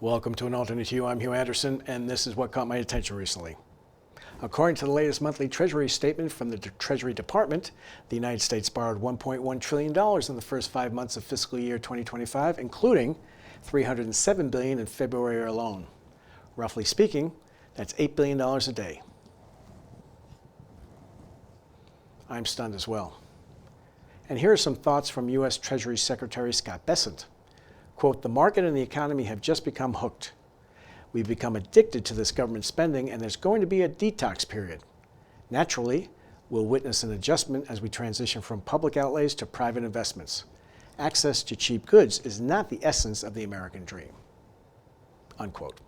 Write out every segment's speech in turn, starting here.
Welcome to An Alternate Hugh. I'm Hugh Anderson, and this is what caught my attention recently. According to the latest monthly Treasury statement from the Treasury Department, the United States borrowed $1.1 trillion in the first 5 months of fiscal year 2025, including $307 billion in February alone. Roughly speaking, that's $8 billion a day. I'm stunned as well. And here are some thoughts from U.S. Treasury Secretary Scott Bessent. Quote, "The market and the economy have just become hooked. We've become addicted to this government spending, and there's going to be a detox period. Naturally, we'll witness an adjustment as we transition from public outlays to private investments. Access to cheap goods is not the essence of the American dream." Unquote.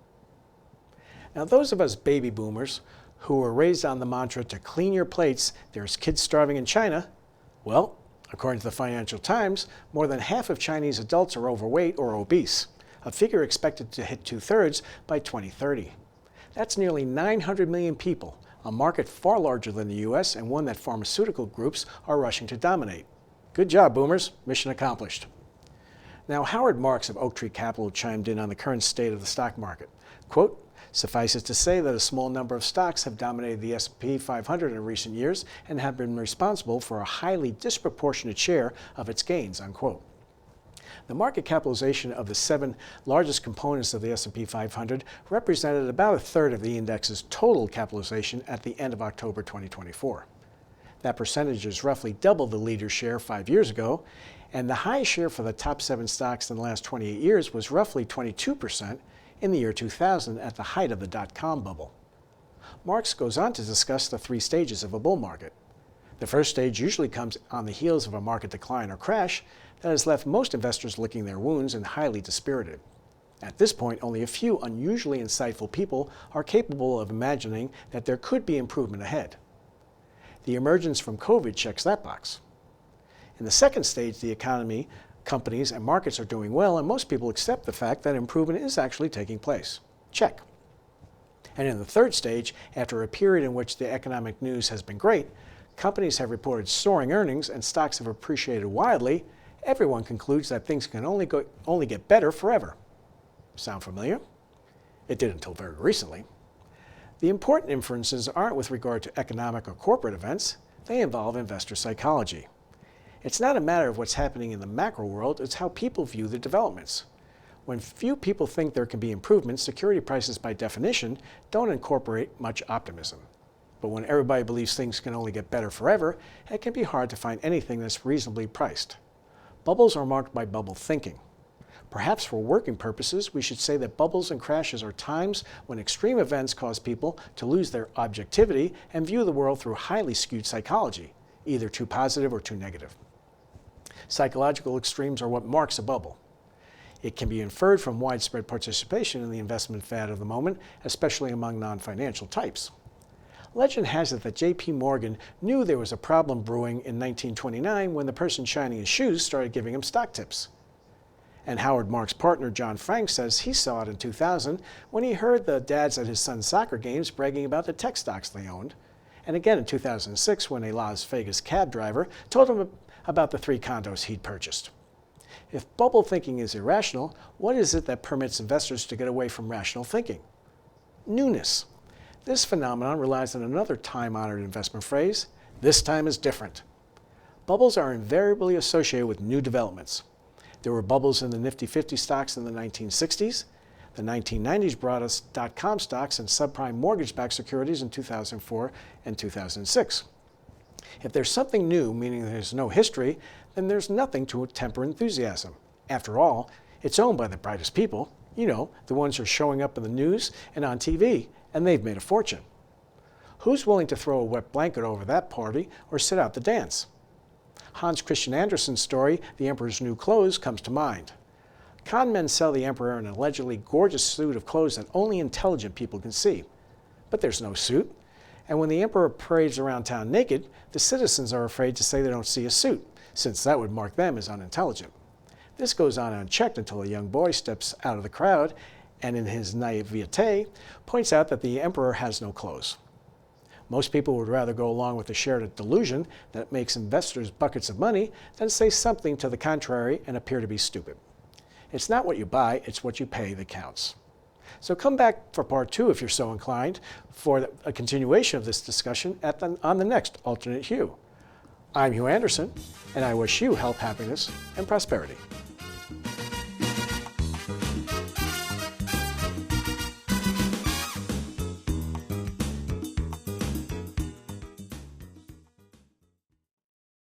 Now, those of us baby boomers who were raised on the mantra to clean your plates, there's kids starving in China, well, according to the Financial Times, more than half of Chinese adults are overweight or obese, a figure expected to hit 2/3 by 2030. That's nearly 900 million people, a market far larger than the U.S. and one that pharmaceutical groups are rushing to dominate. Good job, boomers. Mission accomplished. Now, Howard Marks of Oaktree Capital chimed in on the current state of the stock market. Quote, "Suffice it to say that a small number of stocks have dominated the S&P 500 in recent years and have been responsible for a highly disproportionate share of its gains," unquote. The market capitalization of the 7 largest components of the S&P 500 represented about 1/3 of the index's total capitalization at the end of October 2024. That percentage is roughly double the leader share 5 years ago, and the highest share for the top 7 stocks in the last 28 years was roughly 22% in the year 2000 at the height of the dot-com bubble. Marx goes on to discuss the 3 stages of a bull market. The first stage usually comes on the heels of a market decline or crash that has left most investors licking their wounds and highly dispirited. At this point, only a few unusually insightful people are capable of imagining that there could be improvement ahead. The emergence from COVID checks that box. In the second stage, the economy, companies, and markets are doing well, and most people accept the fact that improvement is actually taking place. Check. And in the third stage, after a period in which the economic news has been great, companies have reported soaring earnings, and stocks have appreciated wildly, everyone concludes that things can only get better forever. Sound familiar? It did until very recently. The important inferences aren't with regard to economic or corporate events. They involve investor psychology. It's not a matter of what's happening in the macro world, it's how people view the developments. When few people think there can be improvements, security prices by definition don't incorporate much optimism. But when everybody believes things can only get better forever, it can be hard to find anything that's reasonably priced. Bubbles are marked by bubble thinking. Perhaps for working purposes, we should say that bubbles and crashes are times when extreme events cause people to lose their objectivity and view the world through highly skewed psychology, either too positive or too negative. Psychological extremes are what marks a bubble. It can be inferred from widespread participation in the investment fad of the moment, especially among non-financial types. Legend has it that J.P. Morgan knew there was a problem brewing in 1929 when the person shining his shoes started giving him stock tips. And Howard Marks' partner John Frank says he saw it in 2000 when he heard the dads at his son's soccer games bragging about the tech stocks they owned, and again in 2006 when a Las Vegas cab driver told him about the 3 condos he'd purchased. If bubble thinking is irrational, what is it that permits investors to get away from rational thinking? Newness. This phenomenon relies on another time-honored investment phrase: this time is different. Bubbles are invariably associated with new developments. There were bubbles in the Nifty 50 stocks in the 1960s. The 1990s brought us dot-com stocks and subprime mortgage-backed securities in 2004 and 2006. If there's something new, meaning there's no history, then there's nothing to temper enthusiasm. After all, it's owned by the brightest people, the ones who are showing up in the news and on TV, and they've made a fortune. Who's willing to throw a wet blanket over that party or sit out the dance? Hans Christian Andersen's story, The Emperor's New Clothes, comes to mind. Con men sell the emperor an allegedly gorgeous suit of clothes that only intelligent people can see. But there's no suit. And when the emperor parades around town naked, the citizens are afraid to say they don't see a suit, since that would mark them as unintelligent. This goes on unchecked until a young boy steps out of the crowd and in his naivete points out that the emperor has no clothes. Most people would rather go along with the shared delusion that it makes investors buckets of money than say something to the contrary and appear to be stupid. It's not what you buy, it's what you pay that counts. So come back for part 2 if you're so inclined for a continuation of this discussion on the next Alternate Hue. I'm Hugh Anderson, and I wish you health, happiness, and prosperity.